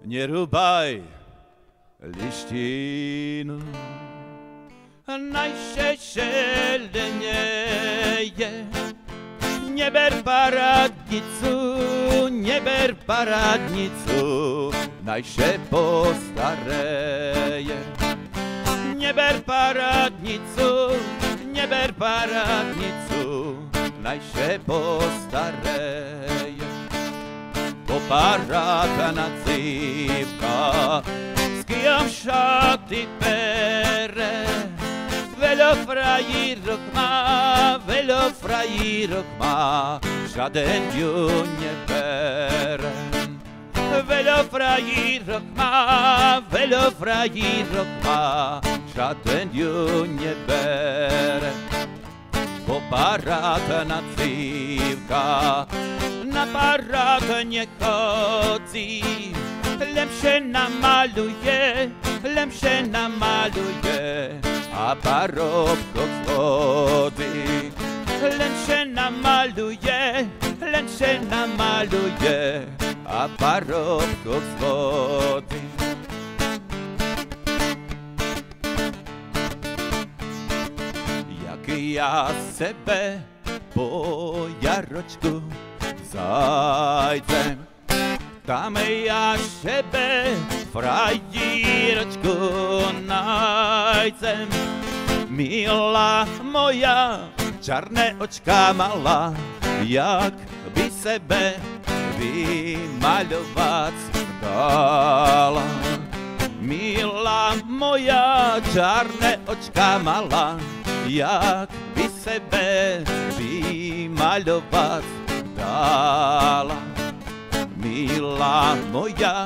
nerúbaj lištinu. Najšešelenie, neber paradnicu, najše postareje. Neber paradnicu, najše postareje. Poparatana cívka, s kým šaty pere. Veľa frajírok má, žiaden ju nebere. Veľa frajírok má, žiaden ju nebere. Poparatana cívka, na parát nechodí, lepšie namaluje a parobko chodí. Lepšie namaluje a parobko chodí. Jak ja sebe po jaročku zajdem, tam ja sebe frajíročku najdem. Milá moja, čarné očka mala, jak by sebe vymaľovať dala. Milá moja, čarné očka mala, jak by sebe vymaľovať dala. Milá moja,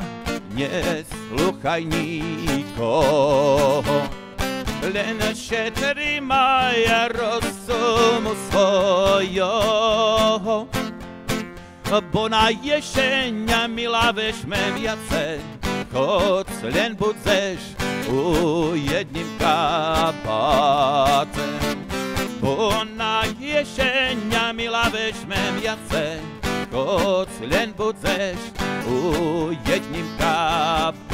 neslúchaj nikoho, len šetri maja rozumu svojho. Bo na ješenia milá vežme viacej, choď len budzeš u jedním kabáte. Bo na ješenia milá vežme viacej, choď len budzeš u jedním kabáte.